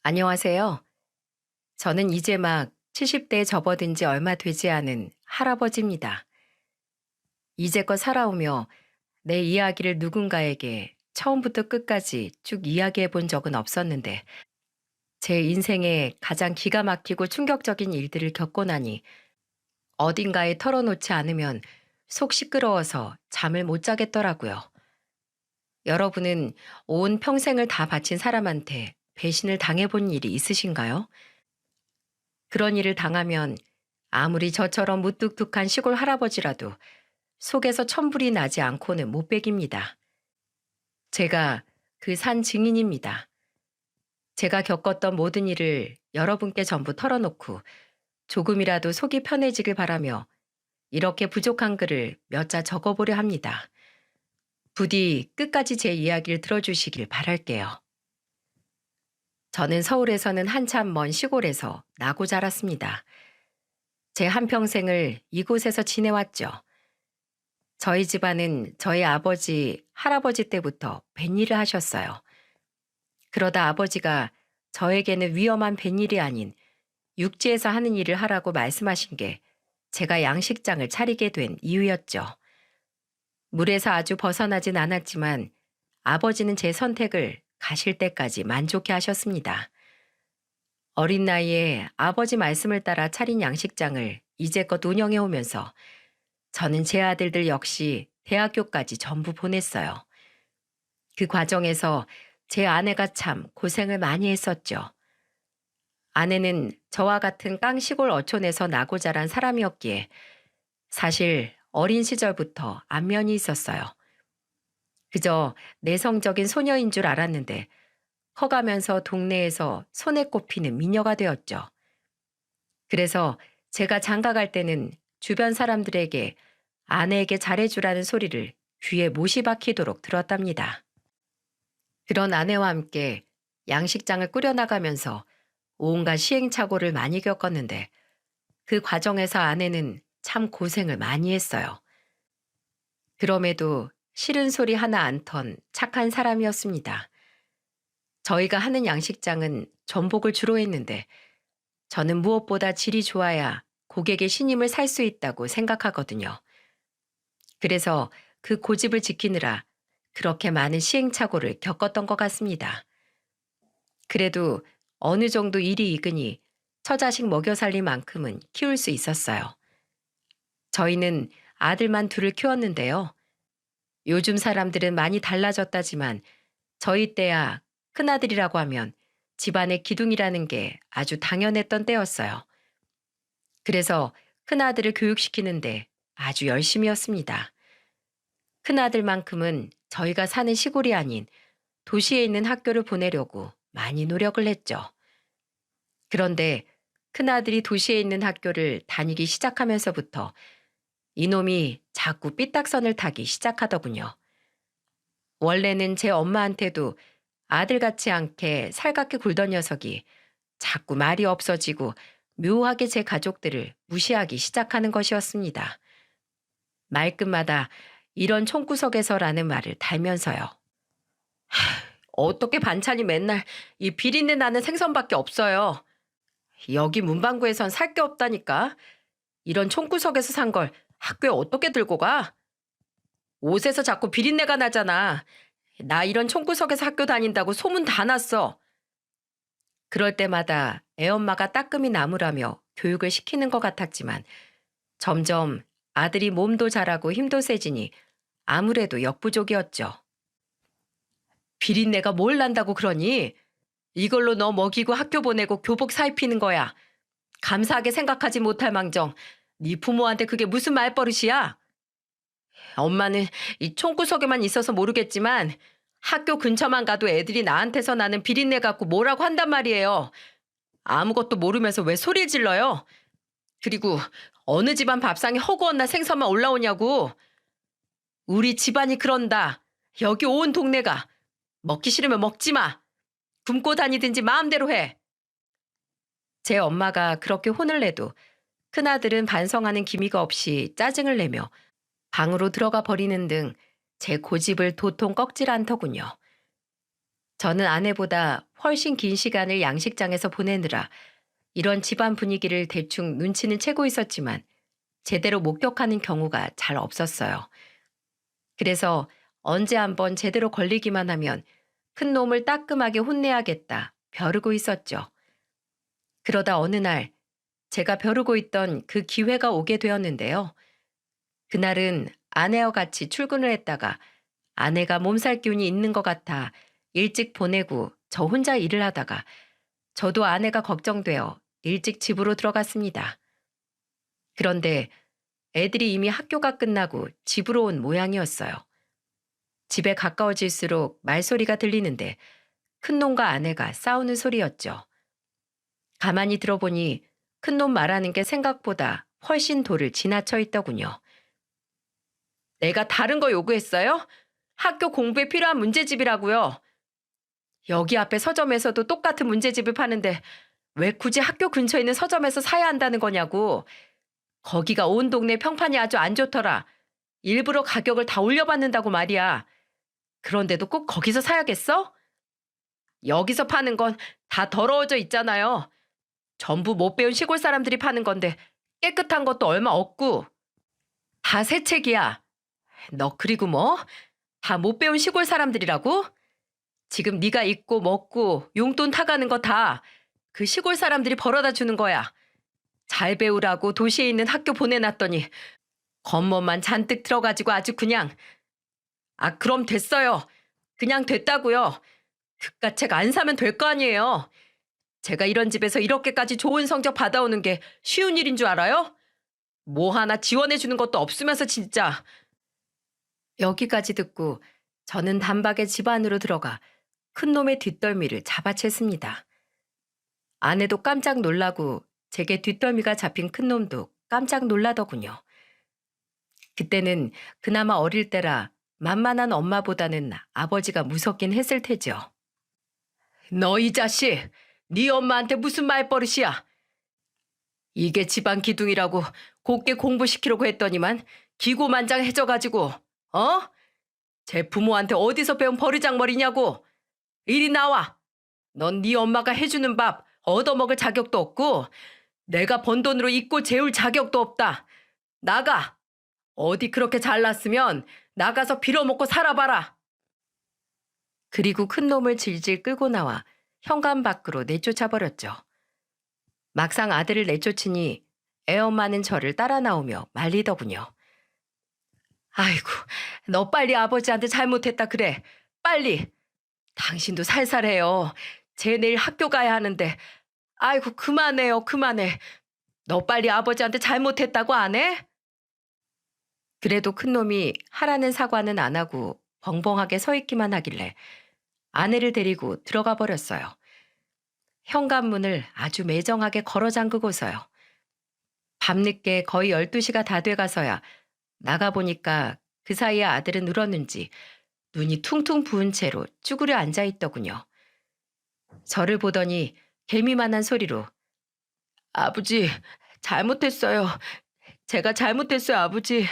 안녕하세요. 저는 이제 막 70대에 접어든 지 얼마 되지 않은 할아버지입니다. 이제껏 살아오며 내 이야기를 누군가에게 처음부터 끝까지 쭉 이야기해 본 적은 없었는데 제 인생에 가장 기가 막히고 충격적인 일들을 겪고 나니 어딘가에 털어놓지 않으면 속 시끄러워서 잠을 못 자겠더라고요. 여러분은 온 평생을 다 바친 사람한테 배신을 당해본 일이 있으신가요? 그런 일을 당하면 아무리 저처럼 무뚝뚝한 시골 할아버지라도 속에서 천불이 나지 않고는 못 베깁니다. 제가 그 산 증인입니다. 제가 겪었던 모든 일을 여러분께 전부 털어놓고 조금이라도 속이 편해지길 바라며 이렇게 부족한 글을 몇 자 적어보려 합니다. 부디 끝까지 제 이야기를 들어주시길 바랄게요. 저는 서울에서는 한참 먼 시골에서 나고 자랐습니다. 제 한평생을 이곳에서 지내왔죠. 저희 집안은 저희 아버지, 할아버지 때부터 뱃일을 하셨어요. 그러다 아버지가 저에게는 위험한 뱃일이 아닌 육지에서 하는 일을 하라고 말씀하신 게 제가 양식장을 차리게 된 이유였죠. 물에서 아주 벗어나진 않았지만 아버지는 제 선택을 가실 때까지 만족해 하셨습니다. 어린 나이에 아버지 말씀을 따라 차린 양식장을 이제껏 운영해 오면서 저는 제 아들들 역시 대학교까지 전부 보냈어요. 그 과정에서 제 아내가 참 고생을 많이 했었죠. 아내는 저와 같은 깡시골 어촌에서 나고 자란 사람이었기에 사실 어린 시절부터 안면이 있었어요. 그저 내성적인 소녀인 줄 알았는데 커가면서 동네에서 손에 꼽히는 미녀가 되었죠. 그래서 제가 장가 갈 때는 주변 사람들에게 아내에게 잘해주라는 소리를 귀에 못이 박히도록 들었답니다. 그런 아내와 함께 양식장을 꾸려나가면서 온갖 시행착오를 많이 겪었는데 그 과정에서 아내는 참 고생을 많이 했어요. 그럼에도 싫은 소리 하나 안 턴 착한 사람이었습니다. 저희가 하는 양식장은 전복을 주로 했는데 저는 무엇보다 질이 좋아야 고객의 신임을 살 수 있다고 생각하거든요. 그래서 그 고집을 지키느라 그렇게 많은 시행착오를 겪었던 것 같습니다. 그래도 어느 정도 일이 익으니 처자식 먹여 살림만큼은 키울 수 있었어요. 저희는 아들만 둘을 키웠는데요. 요즘 사람들은 많이 달라졌다지만 저희 때야 큰아들이라고 하면 집안의 기둥이라는 게 아주 당연했던 때였어요. 그래서 큰아들을 교육시키는데 아주 열심히였습니다. 큰아들만큼은 저희가 사는 시골이 아닌 도시에 있는 학교를 보내려고 많이 노력을 했죠. 그런데 큰아들이 도시에 있는 학교를 다니기 시작하면서부터 이놈이 자꾸 삐딱선을 타기 시작하더군요. 원래는 제 엄마한테도 아들 같지 않게 살갑게 굴던 녀석이 자꾸 말이 없어지고 묘하게 제 가족들을 무시하기 시작하는 것이었습니다. 말끝마다 이런 총구석에서라는 말을 달면서요. 어떻게 반찬이 맨날 이 비린내 나는 생선밖에 없어요. 여기 문방구에선 살 게 없다니까. 이런 총구석에서 산 걸 학교에 어떻게 들고 가? 옷에서 자꾸 비린내가 나잖아. 나 이런 총구석에서 학교 다닌다고 소문 다 났어. 그럴 때마다 애엄마가 따끔히 나무라며 교육을 시키는 것 같았지만 점점 아들이 몸도 자라고 힘도 세지니 아무래도 역부족이었죠. 비린내가 뭘 난다고 그러니? 이걸로 너 먹이고 학교 보내고 교복 사입히는 거야. 감사하게 생각하지 못할 망정. 네 부모한테 그게 무슨 말버릇이야? 엄마는 이 총구석에만 있어서 모르겠지만 학교 근처만 가도 애들이 나한테서 나는 비린내 갖고 뭐라고 한단 말이에요. 아무것도 모르면서 왜 소리를 질러요? 그리고 어느 집안 밥상에 허구한 날 생선만 올라오냐고. 우리 집안이 그런다. 여기 온 동네가. 먹기 싫으면 먹지 마. 굶고 다니든지 마음대로 해. 제 엄마가 그렇게 혼을 내도 큰아들은 반성하는 기미가 없이 짜증을 내며 방으로 들어가 버리는 등 제 고집을 도통 꺾질 않더군요. 저는 아내보다 훨씬 긴 시간을 양식장에서 보내느라 이런 집안 분위기를 대충 눈치는 채고 있었지만 제대로 목격하는 경우가 잘 없었어요. 그래서 언제 한번 제대로 걸리기만 하면 큰 놈을 따끔하게 혼내야겠다 벼르고 있었죠. 그러다 어느 날 제가 벼르고 있던 그 기회가 오게 되었는데요. 그날은 아내와 같이 출근을 했다가 아내가 몸살 기운이 있는 것 같아 일찍 보내고 저 혼자 일을 하다가 저도 아내가 걱정되어 일찍 집으로 들어갔습니다. 그런데 애들이 이미 학교가 끝나고 집으로 온 모양이었어요. 집에 가까워질수록 말소리가 들리는데 큰놈과 아내가 싸우는 소리였죠. 가만히 들어보니 큰놈 말하는 게 생각보다 훨씬 도를 지나쳐 있더군요. 내가 다른 거 요구했어요? 학교 공부에 필요한 문제집이라고요. 여기 앞에 서점에서도 똑같은 문제집을 파는데 왜 굳이 학교 근처에 있는 서점에서 사야 한다는 거냐고. 거기가 온 동네 평판이 아주 안 좋더라. 일부러 가격을 다 올려받는다고 말이야. 그런데도 꼭 거기서 사야겠어? 여기서 파는 건 다 더러워져 있잖아요. 전부 못 배운 시골 사람들이 파는 건데 깨끗한 것도 얼마 없고. 다 새 책이야. 너 그리고 뭐? 다 못 배운 시골 사람들이라고? 지금 네가 입고 먹고 용돈 타가는 거 다 그 시골 사람들이 벌어다 주는 거야. 잘 배우라고 도시에 있는 학교 보내놨더니 겉멋만 잔뜩 들어가지고 아주 그냥. 아, 그럼 됐어요. 그냥 됐다고요. 그깟 책 안 사면 될 거 아니에요. 제가 이런 집에서 이렇게까지 좋은 성적 받아오는 게 쉬운 일인 줄 알아요? 뭐 하나 지원해 주는 것도 없으면서 진짜. 여기까지 듣고 저는 단박에 집 안으로 들어가 큰 놈의 뒷덜미를 잡아챘습니다. 아내도 깜짝 놀라고 제게 뒷덜미가 잡힌 큰 놈도 깜짝 놀라더군요. 그때는 그나마 어릴 때라 만만한 엄마보다는 아버지가 무섭긴 했을 테죠. 너 이 자식, 네 엄마한테 무슨 말버릇이야? 이게 집안 기둥이라고 곱게 공부시키려고 했더니만 기고만장해져가지고, 어? 제 부모한테 어디서 배운 버르장머리냐고. 이리 나와. 넌 네 엄마가 해주는 밥 얻어먹을 자격도 없고 내가 번 돈으로 입고 재울 자격도 없다. 나가. 어디 그렇게 잘났으면 나가서 빌어먹고 살아봐라. 그리고 큰 놈을 질질 끌고 나와 현관 밖으로 내쫓아버렸죠. 막상 아들을 내쫓으니 애엄마는 저를 따라 나오며 말리더군요. 아이고, 너 빨리 아버지한테 잘못했다 그래. 빨리. 당신도 살살해요. 쟤 내일 학교 가야 하는데. 아이고, 그만해요, 그만해. 너 빨리 아버지한테 잘못했다고 안 해? 그래도 큰놈이 하라는 사과는 안 하고 벙벙하게 서 있기만 하길래 아내를 데리고 들어가 버렸어요. 현관문을 아주 매정하게 걸어 잠그고서요. 밤늦게 거의 12시가 다 돼가서야 나가보니까 그 사이에 아들은 울었는지 눈이 퉁퉁 부은 채로 쭈그려 앉아있더군요. 저를 보더니 개미만한 소리로 아버지, 잘못했어요. 제가 잘못했어요, 아버지.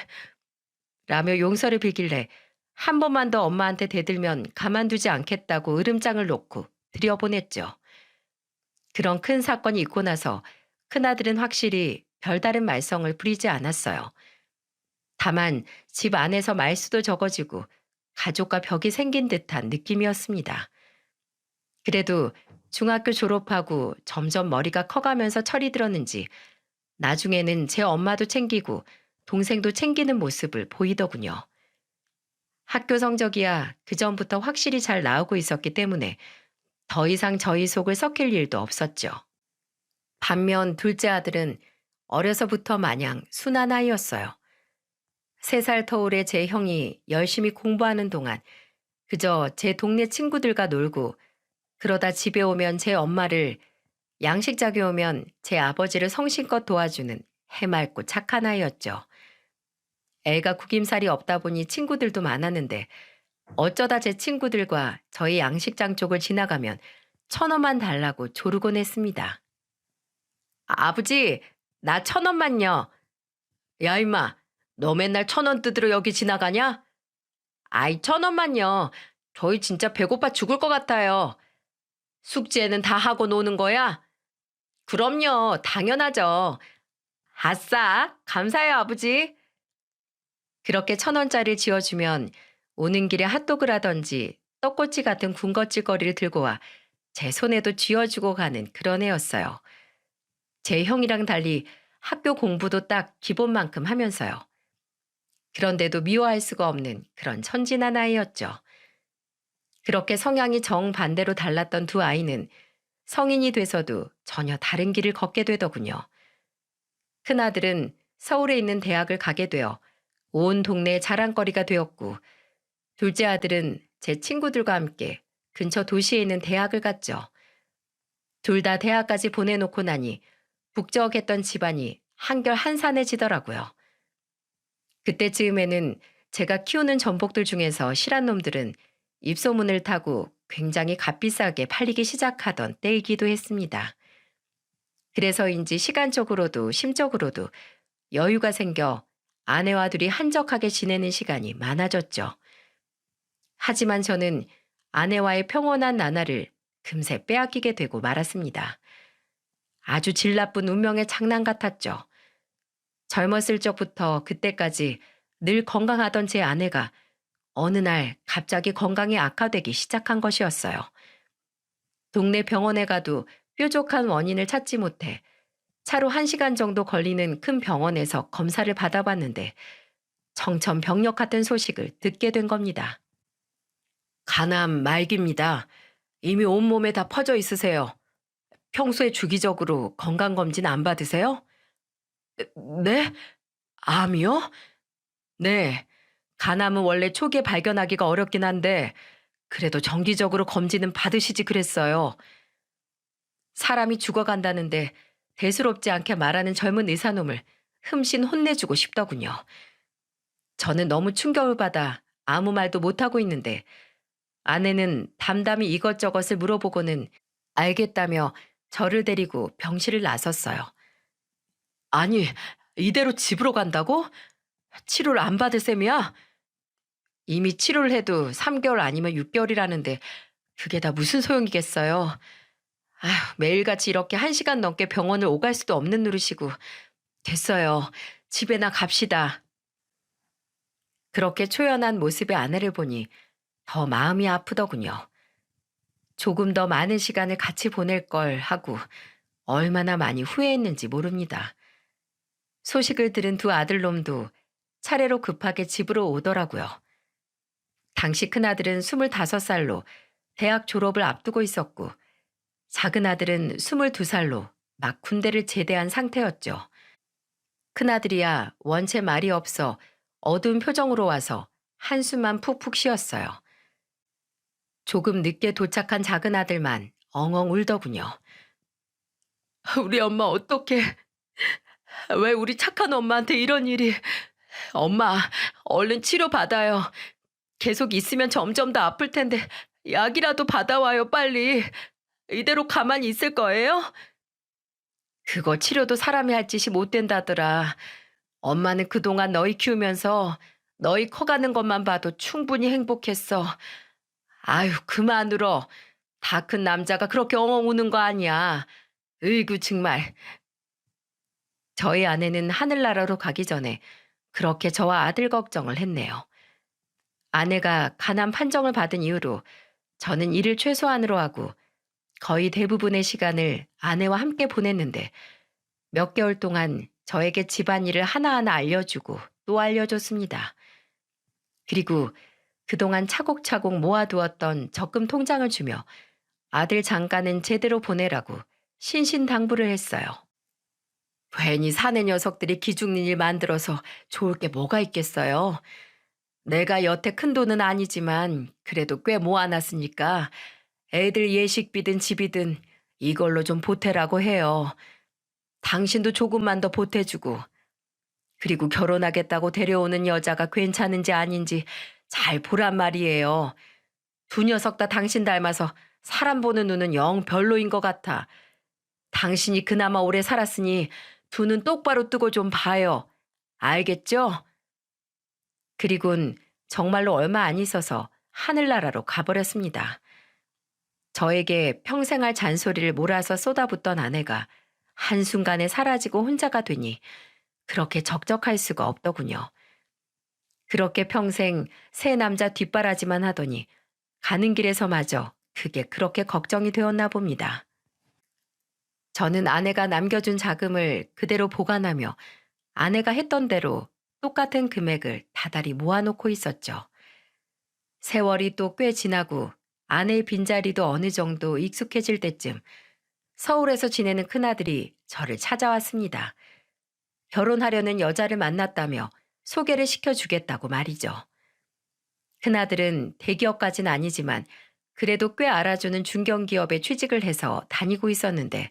라며 용서를 빌길래 한 번만 더 엄마한테 대들면 가만두지 않겠다고 으름장을 놓고 들여보냈죠. 그런 큰 사건이 있고 나서 큰아들은 확실히 별다른 말썽을 부리지 않았어요. 다만 집 안에서 말수도 적어지고 가족과 벽이 생긴 듯한 느낌이었습니다. 그래도 중학교 졸업하고 점점 머리가 커가면서 철이 들었는지 나중에는 제 엄마도 챙기고 동생도 챙기는 모습을 보이더군요. 학교 성적이야 그전부터 확실히 잘 나오고 있었기 때문에 더 이상 저희 속을 썩힐 일도 없었죠. 반면 둘째 아들은 어려서부터 마냥 순한 아이였어요. 3살 터울의 제 형이 열심히 공부하는 동안 그저 제 동네 친구들과 놀고 그러다 집에 오면 제 엄마를 양식장에 오면 제 아버지를 성심껏 도와주는 해맑고 착한 아이였죠. 애가 구김살이 없다 보니 친구들도 많았는데 어쩌다 제 친구들과 저희 양식장 쪽을 지나가면 1,000원만 달라고 조르곤 했습니다. 아버지, 나 1,000원만요. 야 임마, 너 맨날 1,000원 뜯으러 여기 지나가냐? 아이 1,000원만요. 저희 진짜 배고파 죽을 것 같아요. 숙제는 다 하고 노는 거야? 그럼요, 당연하죠. 아싸, 감사해요, 아버지. 그렇게 1,000원짜리를 지어주면 오는 길에 핫도그를 하던지 떡꼬치 같은 군것질거리를 들고 와 제 손에도 쥐어주고 가는 그런 애였어요. 제 형이랑 달리 학교 공부도 딱 기본만큼 하면서요. 그런데도 미워할 수가 없는 그런 천진한 아이였죠. 그렇게 성향이 정반대로 달랐던 두 아이는 성인이 돼서도 전혀 다른 길을 걷게 되더군요. 큰아들은 서울에 있는 대학을 가게 되어 온 동네의 자랑거리가 되었고, 둘째 아들은 제 친구들과 함께 근처 도시에 있는 대학을 갔죠. 둘 다 대학까지 보내놓고 나니 북적했던 집안이 한결 한산해지더라고요. 그때쯤에는 제가 키우는 전복들 중에서 실한 놈들은 입소문을 타고 굉장히 값비싸게 팔리기 시작하던 때이기도 했습니다. 그래서인지 시간적으로도 심적으로도 여유가 생겨 아내와 둘이 한적하게 지내는 시간이 많아졌죠. 하지만 저는 아내와의 평온한 나날을 금세 빼앗기게 되고 말았습니다. 아주 질 나쁜 운명의 장난 같았죠. 젊었을 적부터 그때까지 늘 건강하던 제 아내가 어느 날 갑자기 건강이 악화되기 시작한 것이었어요. 동네 병원에 가도 뾰족한 원인을 찾지 못해 차로 1시간 정도 걸리는 큰 병원에서 검사를 받아봤는데 청천벽력 같은 소식을 듣게 된 겁니다. 간암 말기입니다. 이미 온몸에 다 퍼져 있으세요. 평소에 주기적으로 건강검진 안 받으세요? 네? 암이요? 네. 간암은 원래 초기에 발견하기가 어렵긴 한데 그래도 정기적으로 검진은 받으시지 그랬어요. 사람이 죽어간다는데 대수롭지 않게 말하는 젊은 의사놈을 흠씬 혼내주고 싶더군요. 저는 너무 충격을 받아 아무 말도 못하고 있는데 아내는 담담히 이것저것을 물어보고는 알겠다며 저를 데리고 병실을 나섰어요. 아니, 이대로 집으로 간다고? 치료를 안 받을 셈이야? 이미 치료를 해도 3개월 아니면 6개월이라는데 그게 다 무슨 소용이겠어요. 아휴, 매일같이 이렇게 1시간 넘게 병원을 오갈 수도 없는 노릇이고. 됐어요. 집에나 갑시다. 그렇게 초연한 모습의 아내를 보니 더 마음이 아프더군요. 조금 더 많은 시간을 같이 보낼 걸 하고 얼마나 많이 후회했는지 모릅니다. 소식을 들은 두 아들놈도 차례로 급하게 집으로 오더라고요. 당시 큰아들은 25살로 대학 졸업을 앞두고 있었고 작은 아들은 22살로 막 군대를 제대한 상태였죠. 큰아들이야 원체 말이 없어 어두운 표정으로 와서 한숨만 푹푹 쉬었어요. 조금 늦게 도착한 작은 아들만 엉엉 울더군요. 우리 엄마 어떡해. 왜 우리 착한 엄마한테 이런 일이. 엄마, 얼른 치료 받아요. 계속 있으면 점점 더 아플 텐데 약이라도 받아와요, 빨리. 이대로 가만히 있을 거예요? 그거 치료도 사람이 할 짓이 못 된다더라. 엄마는 그동안 너희 키우면서 너희 커가는 것만 봐도 충분히 행복했어. 아유, 그만 울어. 다 큰 남자가 그렇게 엉엉 우는 거 아니야. 으이구, 정말. 저희 아내는 하늘나라로 가기 전에 그렇게 저와 아들 걱정을 했네요. 아내가 간암 판정을 받은 이후로 저는 일을 최소한으로 하고 거의 대부분의 시간을 아내와 함께 보냈는데 몇 개월 동안 저에게 집안일을 하나하나 알려주고 또 알려줬습니다. 그리고 그동안 차곡차곡 모아두었던 적금 통장을 주며 아들 장가는 제대로 보내라고 신신당부를 했어요. 괜히 사내 녀석들이 기죽는 일 만들어서 좋을 게 뭐가 있겠어요. 내가 여태 큰 돈은 아니지만 그래도 꽤 모아놨으니까 애들 예식비든 집이든 이걸로 좀 보태라고 해요. 당신도 조금만 더 보태주고 그리고 결혼하겠다고 데려오는 여자가 괜찮은지 아닌지 잘 보란 말이에요. 두 녀석 다 당신 닮아서 사람 보는 눈은 영 별로인 것 같아. 당신이 그나마 오래 살았으니 두 눈 똑바로 뜨고 좀 봐요. 알겠죠? 그리곤 정말로 얼마 안 있어서 하늘나라로 가버렸습니다. 저에게 평생 할 잔소리를 몰아서 쏟아붓던 아내가 한순간에 사라지고 혼자가 되니 그렇게 적적할 수가 없더군요. 그렇게 평생 새 남자 뒷바라지만 하더니 가는 길에서마저 그게 그렇게 걱정이 되었나 봅니다. 저는 아내가 남겨준 자금을 그대로 보관하며 아내가 했던 대로 똑같은 금액을 다달이 모아놓고 있었죠. 세월이 또 꽤 지나고 아내의 빈자리도 어느 정도 익숙해질 때쯤 서울에서 지내는 큰아들이 저를 찾아왔습니다. 결혼하려는 여자를 만났다며 소개를 시켜주겠다고 말이죠. 큰아들은 대기업까진 아니지만 그래도 꽤 알아주는 중견기업에 취직을 해서 다니고 있었는데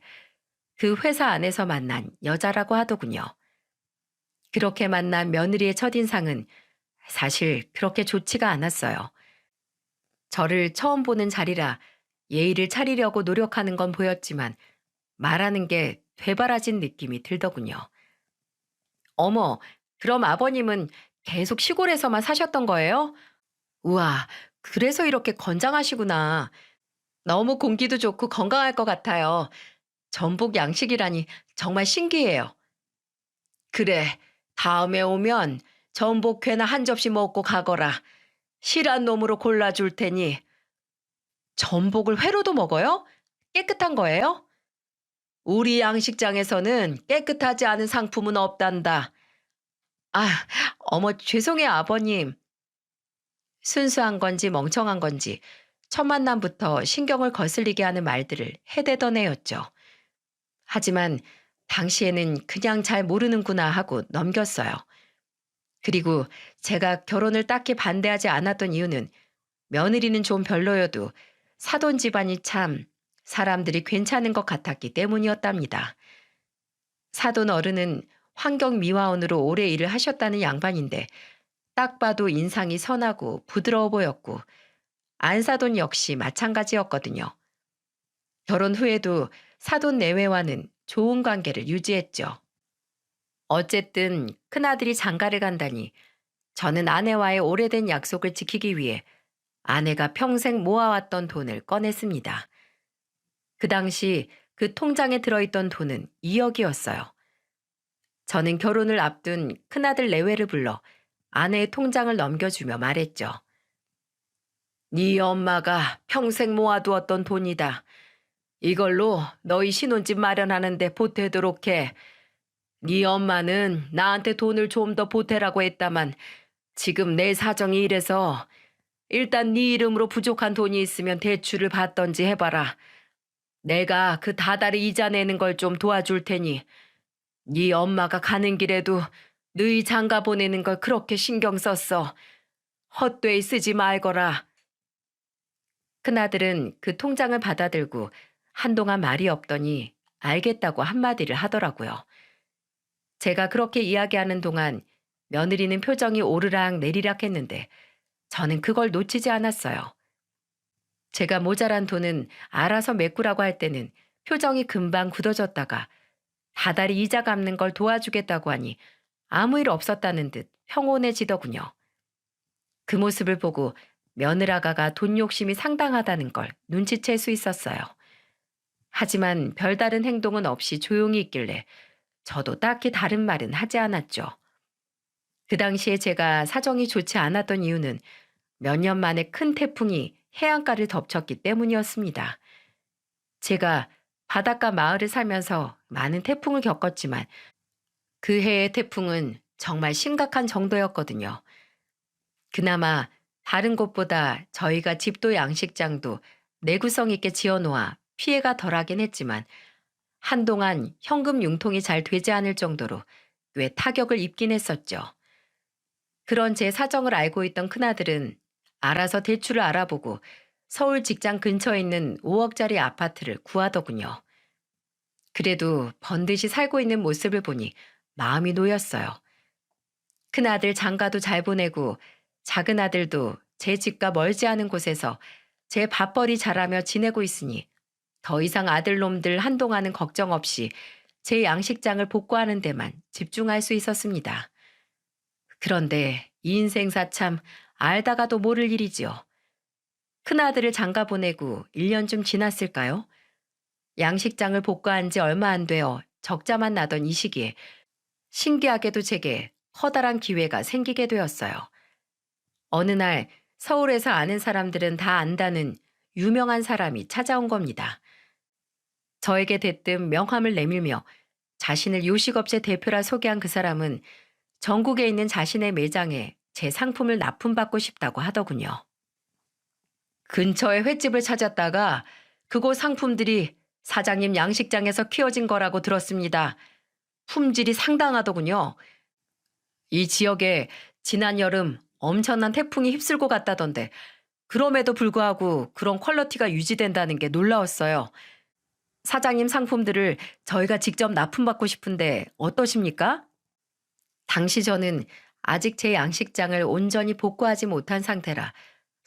그 회사 안에서 만난 여자라고 하더군요. 그렇게 만난 며느리의 첫인상은 사실 그렇게 좋지가 않았어요. 저를 처음 보는 자리라 예의를 차리려고 노력하는 건 보였지만 말하는 게 되바라진 느낌이 들더군요. 어머, 그럼 아버님은 계속 시골에서만 사셨던 거예요? 우와, 그래서 이렇게 건장하시구나. 너무 공기도 좋고 건강할 것 같아요. 전복 양식이라니 정말 신기해요. 그래, 다음에 오면 전복 회나 한 접시 먹고 가거라. 실한 놈으로 골라줄 테니. 전복을 회로도 먹어요? 깨끗한 거예요? 우리 양식장에서는 깨끗하지 않은 상품은 없단다. 아, 어머, 죄송해요, 아버님. 순수한 건지 멍청한 건지 첫 만남부터 신경을 거슬리게 하는 말들을 해대던 애였죠. 하지만 당시에는 그냥 잘 모르는구나 하고 넘겼어요. 그리고 제가 결혼을 딱히 반대하지 않았던 이유는 며느리는 좀 별로여도 사돈 집안이 참 사람들이 괜찮은 것 같았기 때문이었답니다. 사돈 어른은 환경미화원으로 오래 일을 하셨다는 양반인데 딱 봐도 인상이 선하고 부드러워 보였고 안사돈 역시 마찬가지였거든요. 결혼 후에도 사돈 내외와는 좋은 관계를 유지했죠. 어쨌든 큰아들이 장가를 간다니 저는 아내와의 오래된 약속을 지키기 위해 아내가 평생 모아왔던 돈을 꺼냈습니다. 그 당시 그 통장에 들어있던 돈은 2억이었어요. 저는 결혼을 앞둔 큰아들 내외를 불러 아내의 통장을 넘겨주며 말했죠. 네 엄마가 평생 모아두었던 돈이다. 이걸로 너희 신혼집 마련하는데 보태도록 해. 네 엄마는 나한테 돈을 좀 더 보태라고 했다만 지금 내 사정이 이래서 일단 네 이름으로 부족한 돈이 있으면 대출을 받던지 해봐라. 내가 그 다달이 이자 내는 걸 좀 도와줄 테니 네 엄마가 가는 길에도 너희 장가 보내는 걸 그렇게 신경 썼어. 헛되이 쓰지 말거라. 큰아들은 그 통장을 받아들고 한동안 말이 없더니 알겠다고 한마디를 하더라고요. 제가 그렇게 이야기하는 동안 며느리는 표정이 오르락 내리락 했는데 저는 그걸 놓치지 않았어요. 제가 모자란 돈은 알아서 메꾸라고 할 때는 표정이 금방 굳어졌다가 다달이 이자 갚는 걸 도와주겠다고 하니 아무 일 없었다는 듯 평온해지더군요. 그 모습을 보고 며느라가가 돈 욕심이 상당하다는 걸 눈치챌 수 있었어요. 하지만 별다른 행동은 없이 조용히 있길래 저도 딱히 다른 말은 하지 않았죠. 그 당시에 제가 사정이 좋지 않았던 이유는 몇 년 만에 큰 태풍이 해안가를 덮쳤기 때문이었습니다. 제가 바닷가 마을을 살면서 많은 태풍을 겪었지만 그 해의 태풍은 정말 심각한 정도였거든요. 그나마 다른 곳보다 저희가 집도 양식장도 내구성 있게 지어놓아 피해가 덜하긴 했지만 한동안 현금 융통이 잘 되지 않을 정도로 꽤 타격을 입긴 했었죠. 그런 제 사정을 알고 있던 큰아들은 알아서 대출을 알아보고 서울 직장 근처에 있는 5억짜리 아파트를 구하더군요. 그래도 번듯이 살고 있는 모습을 보니 마음이 놓였어요. 큰아들 장가도 잘 보내고 작은 아들도 제 집과 멀지 않은 곳에서 제 밥벌이 잘하며 지내고 있으니 더 이상 아들놈들 한동안은 걱정 없이 제 양식장을 복구하는 데만 집중할 수 있었습니다. 그런데 이 인생사 참 알다가도 모를 일이지요. 큰아들을 장가 보내고 1년쯤 지났을까요? 양식장을 복구한 지 얼마 안 되어 적자만 나던 이 시기에 신기하게도 제게 커다란 기회가 생기게 되었어요. 어느 날 서울에서 아는 사람들은 다 안다는 유명한 사람이 찾아온 겁니다. 저에게 대뜸 명함을 내밀며 자신을 요식업체 대표라 소개한 그 사람은 전국에 있는 자신의 매장에 제 상품을 납품받고 싶다고 하더군요. 근처에 횟집을 찾았다가 그곳 상품들이 사장님 양식장에서 키워진 거라고 들었습니다. 품질이 상당하더군요. 이 지역에 지난 여름 엄청난 태풍이 휩쓸고 갔다던데 그럼에도 불구하고 그런 퀄리티가 유지된다는 게 놀라웠어요. 사장님 상품들을 저희가 직접 납품받고 싶은데 어떠십니까? 당시 저는 아직 제 양식장을 온전히 복구하지 못한 상태라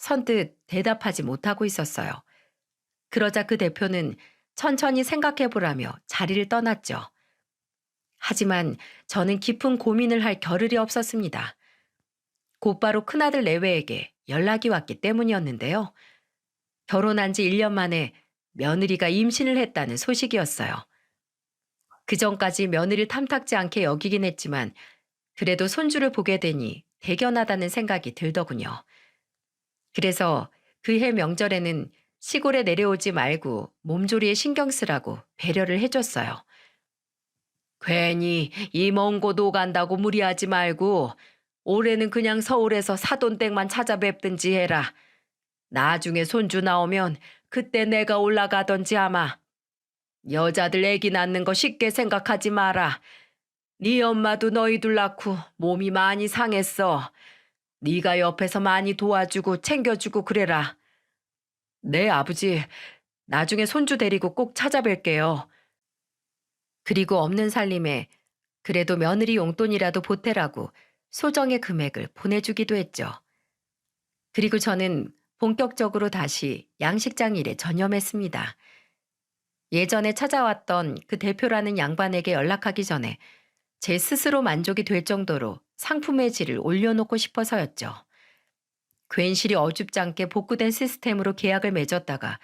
선뜻 대답하지 못하고 있었어요. 그러자 그 대표는 천천히 생각해 보라며 자리를 떠났죠. 하지만 저는 깊은 고민을 할 겨를이 없었습니다. 곧바로 큰아들 내외에게 연락이 왔기 때문이었는데요. 결혼한 지 1년 만에 며느리가 임신을 했다는 소식이었어요. 그전까지 며느리를 탐탁지 않게 여기긴 했지만 그래도 손주를 보게 되니 대견하다는 생각이 들더군요. 그래서 그해 명절에는 시골에 내려오지 말고 몸조리에 신경 쓰라고 배려를 해줬어요. 괜히 이 먼 곳 오간다고 무리하지 말고 올해는 그냥 서울에서 사돈댁만 찾아뵙든지 해라. 나중에 손주 나오면 그때 내가 올라가던지 아마. 여자들 애기 낳는 거 쉽게 생각하지 마라. 네 엄마도 너희들 낳고 몸이 많이 상했어. 네가 옆에서 많이 도와주고 챙겨주고 그래라. 네, 아버지. 나중에 손주 데리고 꼭 찾아뵐게요. 그리고 없는 살림에 그래도 며느리 용돈이라도 보태라고 소정의 금액을 보내주기도 했죠. 그리고 저는 본격적으로 다시 양식장 일에 전념했습니다. 예전에 찾아왔던 그 대표라는 양반에게 연락하기 전에 제 스스로 만족이 될 정도로 상품의 질을 올려놓고 싶어서였죠. 괜시리 어줍지 않게 복구된 시스템으로 계약을 맺었다가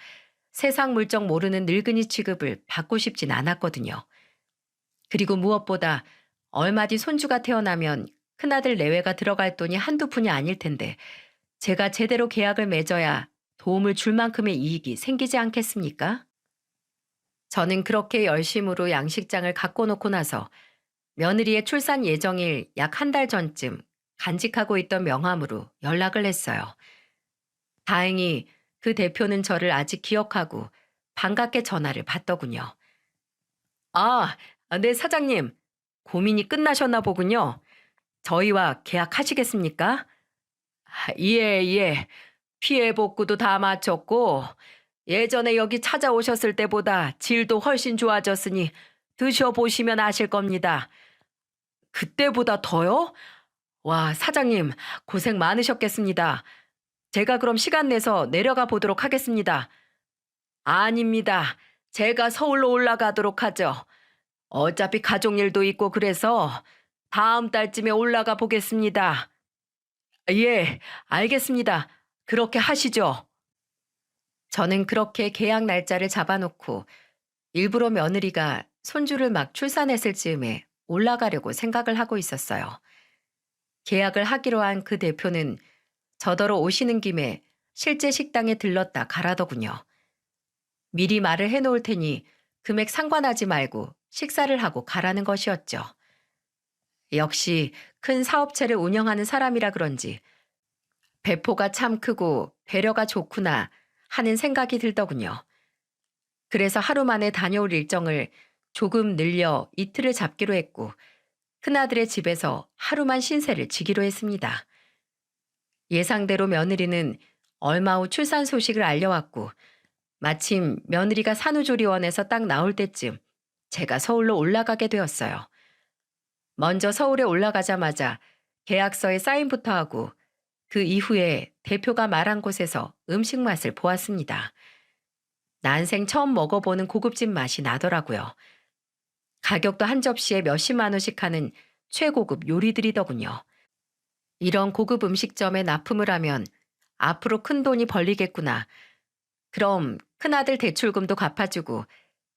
세상 물정 모르는 늙은이 취급을 받고 싶진 않았거든요. 그리고 무엇보다 얼마 뒤 손주가 태어나면 큰아들 내외가 들어갈 돈이 한두 푼이 아닐 텐데 제가 제대로 계약을 맺어야 도움을 줄 만큼의 이익이 생기지 않겠습니까? 저는 그렇게 열심으로 양식장을 갖고 놓고 나서 며느리의 출산 예정일 약 한 달 전쯤 간직하고 있던 명함으로 연락을 했어요. 다행히 그 대표는 저를 아직 기억하고 반갑게 전화를 받더군요. 아, 네, 사장님. 고민이 끝나셨나 보군요. 저희와 계약하시겠습니까? 예, 예. 피해 복구도 다 마쳤고, 예전에 여기 찾아오셨을 때보다 질도 훨씬 좋아졌으니 드셔보시면 아실 겁니다. 그때보다 더요? 와, 사장님, 고생 많으셨겠습니다. 제가 그럼 시간 내서 내려가 보도록 하겠습니다. 아닙니다. 제가 서울로 올라가도록 하죠. 어차피 가족 일도 있고 그래서 다음 달쯤에 올라가 보겠습니다. 예, 알겠습니다. 그렇게 하시죠. 저는 그렇게 계약 날짜를 잡아놓고 일부러 며느리가 손주를 막 출산했을 즈음에 올라가려고 생각을 하고 있었어요. 계약을 하기로 한 그 대표는 저더러 오시는 김에 실제 식당에 들렀다 가라더군요. 미리 말을 해놓을 테니 금액 상관하지 말고 식사를 하고 가라는 것이었죠. 역시 큰 사업체를 운영하는 사람이라 그런지 배포가 참 크고 배려가 좋구나 하는 생각이 들더군요. 그래서 하루 만에 다녀올 일정을 조금 늘려 이틀을 잡기로 했고 큰아들의 집에서 하루만 신세를 지기로 했습니다. 예상대로 며느리는 얼마 후 출산 소식을 알려왔고 마침 며느리가 산후조리원에서 딱 나올 때쯤 제가 서울로 올라가게 되었어요. 먼저 서울에 올라가자마자 계약서에 사인부터 하고 그 이후에 대표가 말한 곳에서 음식 맛을 보았습니다. 난생 처음 먹어보는 고급진 맛이 나더라고요. 가격도 한 접시에 몇십만 원씩 하는 최고급 요리들이더군요. 이런 고급 음식점에 납품을 하면 앞으로 큰 돈이 벌리겠구나. 그럼 큰아들 대출금도 갚아주고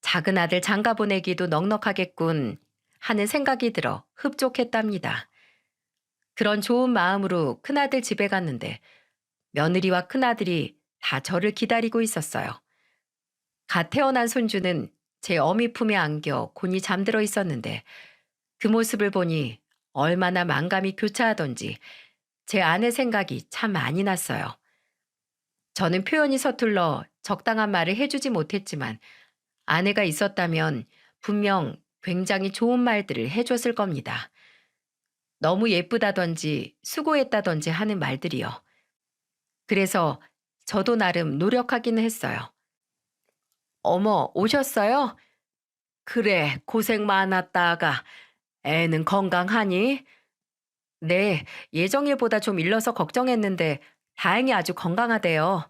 작은 아들 장가 보내기도 넉넉하겠군 하는 생각이 들어 흡족했답니다. 그런 좋은 마음으로 큰아들 집에 갔는데 며느리와 큰아들이 다 저를 기다리고 있었어요. 갓 태어난 손주는 제 어미 품에 안겨 곤히 잠들어 있었는데 그 모습을 보니 얼마나 만감이 교차하던지 제 아내 생각이 참 많이 났어요. 저는 표현이 서툴러 적당한 말을 해주지 못했지만 아내가 있었다면 분명 굉장히 좋은 말들을 해줬을 겁니다. 너무 예쁘다던지 수고했다던지 하는 말들이요. 그래서 저도 나름 노력하기는 했어요. 어머, 오셨어요? 그래, 고생 많았다, 아가. 애는 건강하니? 네, 예정일보다 좀 일러서 걱정했는데 다행히 아주 건강하대요.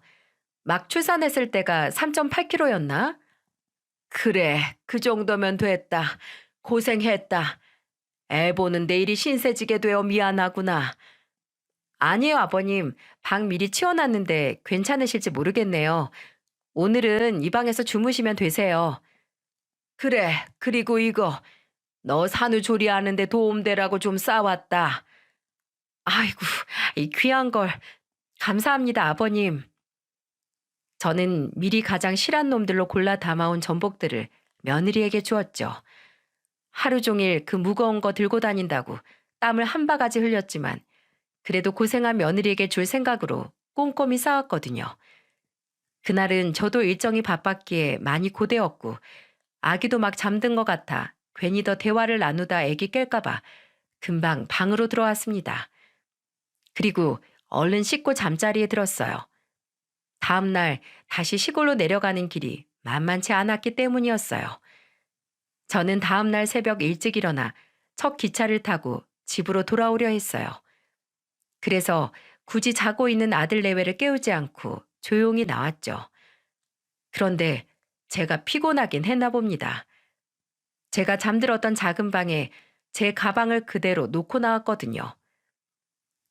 막 출산했을 때가 3.8kg였나? 그래, 그 정도면 됐다. 고생했다. 애 보는 내일이 신세지게 되어 미안하구나. 아니요, 아버님. 방 미리 치워놨는데 괜찮으실지 모르겠네요. 오늘은 이 방에서 주무시면 되세요. 그래, 그리고 이거. 너 산후조리하는데 도움되라고 좀 싸왔다. 아이고, 이 귀한 걸. 감사합니다, 아버님. 저는 미리 가장 실한 놈들로 골라 담아온 전복들을 며느리에게 주었죠. 하루 종일 그 무거운 거 들고 다닌다고 땀을 한 바가지 흘렸지만 그래도 고생한 며느리에게 줄 생각으로 꼼꼼히 싸왔거든요. 그날은 저도 일정이 바빴기에 많이 고되었고 아기도 막 잠든 것 같아 괜히 더 대화를 나누다 아기 깰까봐 금방 방으로 들어왔습니다. 그리고 얼른 씻고 잠자리에 들었어요. 다음 날 다시 시골로 내려가는 길이 만만치 않았기 때문이었어요. 저는 다음 날 새벽 일찍 일어나 첫 기차를 타고 집으로 돌아오려 했어요. 그래서 굳이 자고 있는 아들 내외를 깨우지 않고 조용히 나왔죠. 그런데 제가 피곤하긴 했나 봅니다. 제가 잠들었던 작은 방에 제 가방을 그대로 놓고 나왔거든요.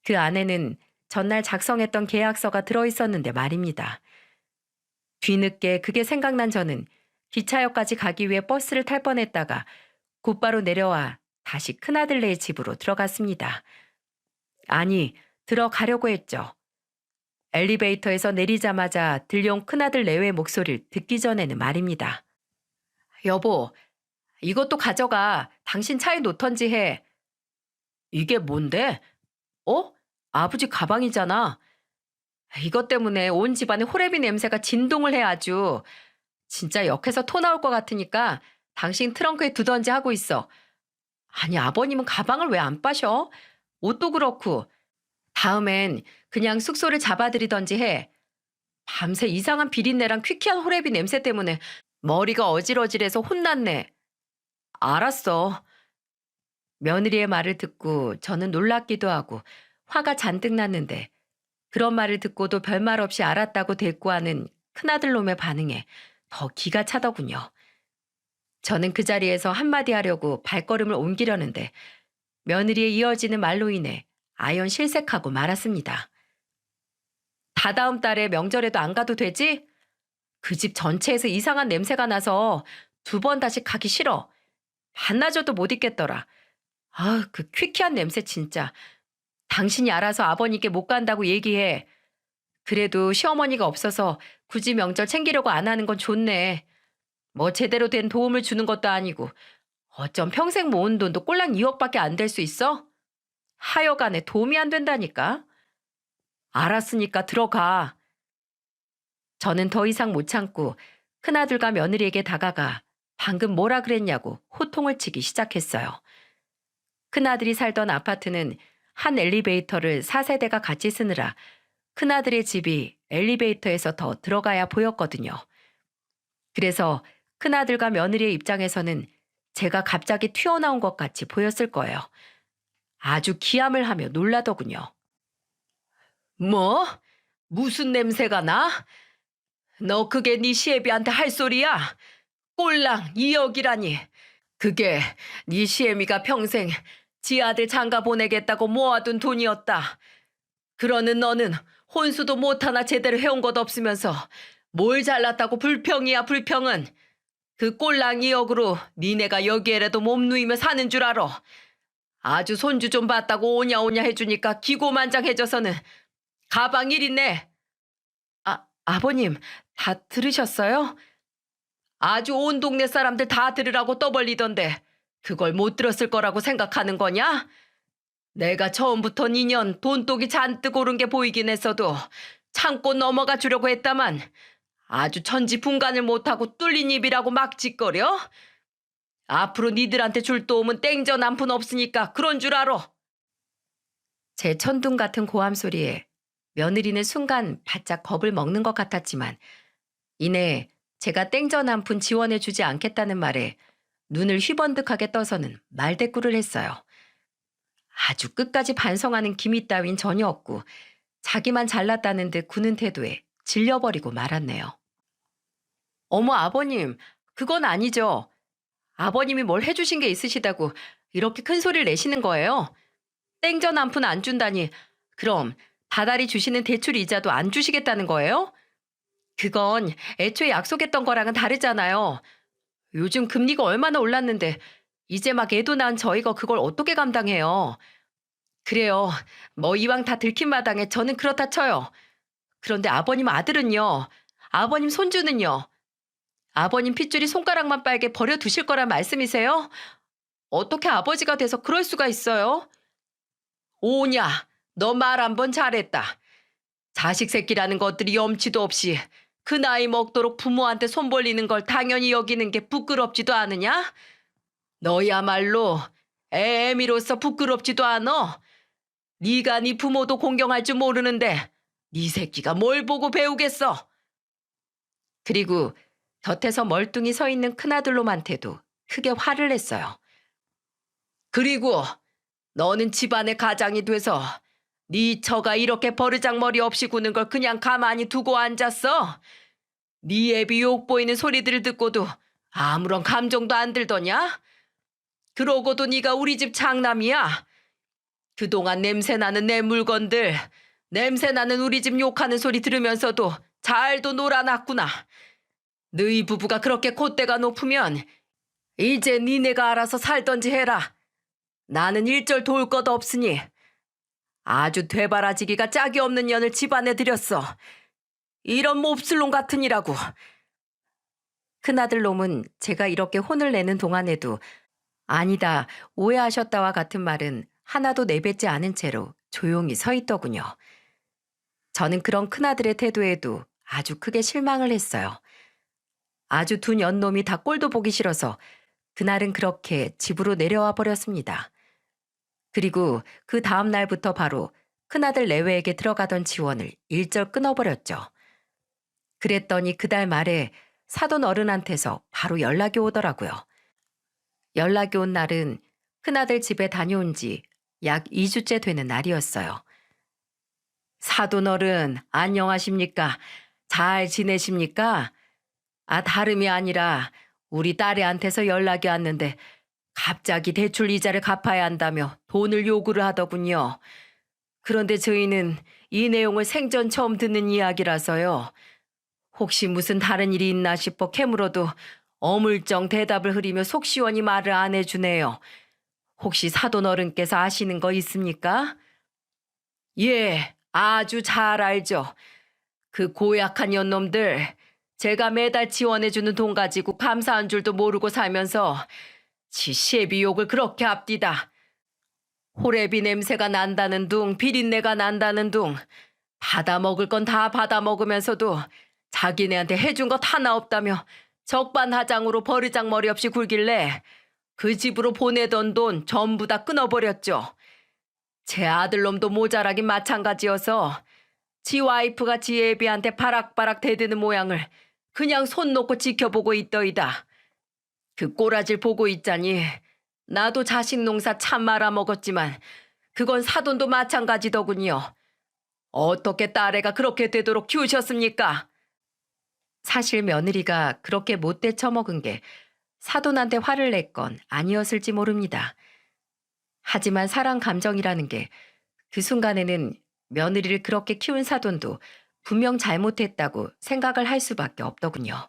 그 안에는 전날 작성했던 계약서가 들어있었는데 말입니다. 뒤늦게 그게 생각난 저는 기차역까지 가기 위해 버스를 탈 뻔했다가 곧바로 내려와 다시 큰아들네의 집으로 들어갔습니다. 아니, 들어가려고 했죠. 엘리베이터에서 내리자마자 들려온 큰아들 내외 목소리를 듣기 전에는 말입니다. 여보, 이것도 가져가. 당신 차에 놓던지 해. 이게 뭔데? 어? 아버지 가방이잖아. 이것 때문에 온 집안에 호레비 냄새가 진동을 해 아주. 진짜 역해서 토 나올 것 같으니까 당신 트렁크에 두던지 하고 있어. 아니, 아버님은 가방을 왜 안 빠셔? 옷도 그렇고. 다음엔 그냥 숙소를 잡아드리던지 해. 밤새 이상한 비린내랑 퀴퀴한 호레비 냄새 때문에 머리가 어질어질해서 혼났네. 알았어. 며느리의 말을 듣고 저는 놀랍기도 하고 화가 잔뜩 났는데 그런 말을 듣고도 별말 없이 알았다고 대꾸하는 큰아들 놈의 반응에 더 기가 차더군요. 저는 그 자리에서 한마디 하려고 발걸음을 옮기려는데 며느리의 이어지는 말로 인해 아연 실색하고 말았습니다. 다다음 달에 명절에도 안 가도 되지? 그 집 전체에서 이상한 냄새가 나서 2번 다시 가기 싫어. 반나절도 못 있겠더라. 아, 그 퀴퀴한 냄새 진짜. 당신이 알아서 아버님께 못 간다고 얘기해. 그래도 시어머니가 없어서 굳이 명절 챙기려고 안 하는 건 좋네. 뭐 제대로 된 도움을 주는 것도 아니고 어쩜 평생 모은 돈도 꼴랑 2억밖에 안 될 수 있어? 하여간에 도움이 안 된다니까. 알았으니까 들어가. 저는 더 이상 못 참고 큰아들과 며느리에게 다가가 방금 뭐라 그랬냐고 호통을 치기 시작했어요. 큰아들이 살던 아파트는 한 엘리베이터를 4세대가 같이 쓰느라 큰아들의 집이 엘리베이터에서 더 들어가야 보였거든요. 그래서 큰아들과 며느리의 입장에서는 제가 갑자기 튀어나온 것 같이 보였을 거예요. 아주 기함을 하며 놀라더군요. 뭐? 무슨 냄새가 나? 너 그게 네 시애비한테 할 소리야? 꼴랑 2억이라니. 그게 네 시애미가 평생 지 아들 장가 보내겠다고 모아둔 돈이었다. 그러는 너는 혼수도 못하나 제대로 해온 것 없으면서 뭘 잘났다고 불평이야 불평은. 그 꼴랑이 역으로 니네가 여기에라도 몸 누이며 사는 줄 알아. 아주 손주 좀 봤다고 오냐 오냐 해주니까 기고만장해져서는 가방 일이네. 아버님, 다 들으셨어요? 아주 온 동네 사람들 다 들으라고 떠벌리던데 그걸 못 들었을 거라고 생각하는 거냐? 내가 처음부터 니년 돈독이 잔뜩 오른 게 보이긴 했어도 참고 넘어가 주려고 했다만 아주 천지분간을 못하고 뚫린 입이라고 막 짓거려? 앞으로 니들한테 줄 도움은 땡전 한 푼 없으니까 그런 줄 알아. 제 천둥 같은 고함 소리에 며느리는 순간 바짝 겁을 먹는 것 같았지만 이내 제가 땡전 한 푼 지원해 주지 않겠다는 말에 눈을 휘번득하게 떠서는 말대꾸를 했어요. 아주 끝까지 반성하는 기미 따윈 전혀 없고 자기만 잘났다는 듯 구는 태도에 질려버리고 말았네요. 어머 아버님, 그건 아니죠. 아버님이 뭘 해주신 게 있으시다고 이렇게 큰 소리를 내시는 거예요. 땡전 한 푼 안 준다니 그럼 다달이 주시는 대출 이자도 안 주시겠다는 거예요? 그건 애초에 약속했던 거랑은 다르잖아요. 요즘 금리가 얼마나 올랐는데 이제 막 애도 낳은 저희가 그걸 어떻게 감당해요. 그래요. 뭐 이왕 다 들킨 마당에 저는 그렇다 쳐요. 그런데 아버님 아들은요. 아버님 손주는요. 아버님 핏줄이 손가락만 빨게 버려두실 거란 말씀이세요? 어떻게 아버지가 돼서 그럴 수가 있어요? 오냐, 너 말 한 번 잘했다. 자식 새끼라는 것들이 염치도 없이 그 나이 먹도록 부모한테 손 벌리는 걸 당연히 여기는 게 부끄럽지도 않으냐? 너야말로 애미로서 부끄럽지도 않어. 네가 네 부모도 공경할 줄 모르는데 네 새끼가 뭘 보고 배우겠어. 그리고 곁에서 멀뚱히 서 있는 큰아들놈한테도 크게 화를 냈어요. 그리고 너는 집안의 가장이 돼서 네 처가 이렇게 버르장머리 없이 구는 걸 그냥 가만히 두고 앉았어? 네 애비 욕 보이는 소리들을 듣고도 아무런 감정도 안 들더냐? 그러고도 네가 우리 집 장남이야. 그동안 냄새나는 내 물건들, 냄새나는 우리 집 욕하는 소리 들으면서도 잘도 놀아놨구나. 너희 부부가 그렇게 콧대가 높으면 이제 니네가 알아서 살던지 해라. 나는 일절 도울 것 없으니 아주 되바라지기가 짝이 없는 년을 집안에 들였어. 이런 몹쓸놈 같으니라고. 큰아들 놈은 제가 이렇게 혼을 내는 동안에도 아니다, 오해하셨다와 같은 말은 하나도 내뱉지 않은 채로 조용히 서 있더군요. 저는 그런 큰아들의 태도에도 아주 크게 실망을 했어요. 아주 둔 연놈이 다 꼴도 보기 싫어서 그날은 그렇게 집으로 내려와 버렸습니다. 그리고 그 다음 날부터 바로 큰아들 내외에게 들어가던 지원을 일절 끊어버렸죠. 그랬더니 그달 말에 사돈 어른한테서 바로 연락이 오더라고요. 연락이 온 날은 큰아들 집에 다녀온 지 약 2주째 되는 날이었어요. 사돈 어른, 안녕하십니까? 잘 지내십니까? 다름이 아니라 우리 딸애한테서 연락이 왔는데 갑자기 대출 이자를 갚아야 한다며 돈을 요구를 하더군요. 그런데 저희는 이 내용을 생전 처음 듣는 이야기라서요. 혹시 무슨 다른 일이 있나 싶어 캐물어도 어물쩡 대답을 흐리며 속 시원히 말을 안 해주네요. 혹시 사돈 어른께서 아시는 거 있습니까? 예, 아주 잘 알죠. 그 고약한 연놈들, 제가 매달 지원해주는 돈 가지고 감사한 줄도 모르고 살면서 지 시애비 욕을 그렇게 합디다. 호래비 냄새가 난다는 둥, 비린내가 난다는 둥, 받아먹을 건 다 받아먹으면서도 자기네한테 해준 것 하나 없다며 적반하장으로 버르장머리 없이 굴길래 그 집으로 보내던 돈 전부 다 끊어버렸죠. 제 아들놈도 모자라긴 마찬가지여서 지 와이프가 지 애비한테 바락바락 대드는 모양을 그냥 손 놓고 지켜보고 있더이다. 그 꼬라질 보고 있자니 나도 자식 농사 참 말아먹었지만 그건 사돈도 마찬가지더군요. 어떻게 딸애가 그렇게 되도록 키우셨습니까? 사실 며느리가 그렇게 못돼 처먹은 게 사돈한테 화를 낼 건 아니었을지 모릅니다. 하지만 사랑 감정이라는 게 그 순간에는 며느리를 그렇게 키운 사돈도 분명 잘못했다고 생각을 할 수밖에 없더군요.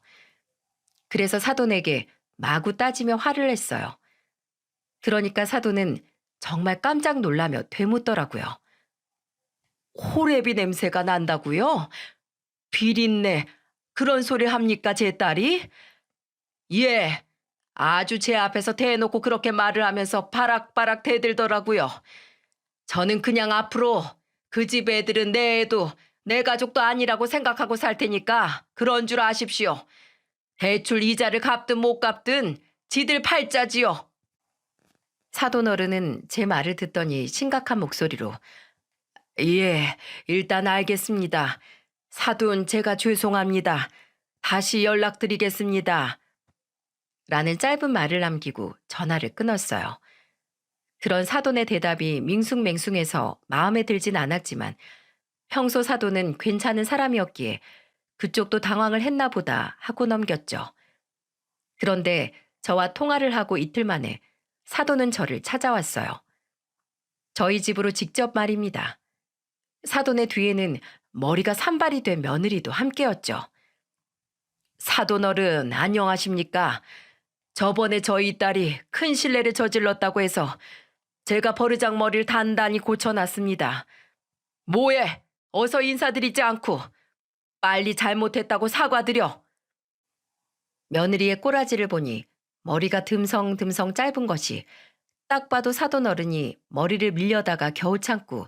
그래서 사돈에게 마구 따지며 화를 냈어요. 그러니까 사돈은 정말 깜짝 놀라며 되묻더라고요. 호레비 냄새가 난다고요? 비린내, 그런 소리 합니까, 제 딸이? 예, 아주 제 앞에서 대놓고 그렇게 말을 하면서 바락바락 대들더라고요. 저는 그냥 앞으로 그 집 애들은 내 애도 내 가족도 아니라고 생각하고 살 테니까 그런 줄 아십시오. 대출 이자를 갚든 못 갚든 지들 팔자지요. 사돈 어른은 제 말을 듣더니 심각한 목소리로 예, 일단 알겠습니다. 사돈 제가 죄송합니다. 다시 연락드리겠습니다. 라는 짧은 말을 남기고 전화를 끊었어요. 그런 사돈의 대답이 밍숭맹숭해서 마음에 들진 않았지만 평소 사돈은 괜찮은 사람이었기에 그쪽도 당황을 했나 보다 하고 넘겼죠. 그런데 저와 통화를 하고 이틀 만에 사돈은 저를 찾아왔어요. 저희 집으로 직접 말입니다. 사돈의 뒤에는 머리가 산발이 된 며느리도 함께였죠. 사돈 어른 안녕하십니까? 저번에 저희 딸이 큰 실례를 저질렀다고 해서 제가 버르장머리를 단단히 고쳐놨습니다. 뭐해? 어서 인사드리지 않고 빨리 잘못했다고 사과드려. 며느리의 꼬라지를 보니 머리가 듬성듬성 짧은 것이 딱 봐도 사돈 어른이 머리를 밀려다가 겨우 참고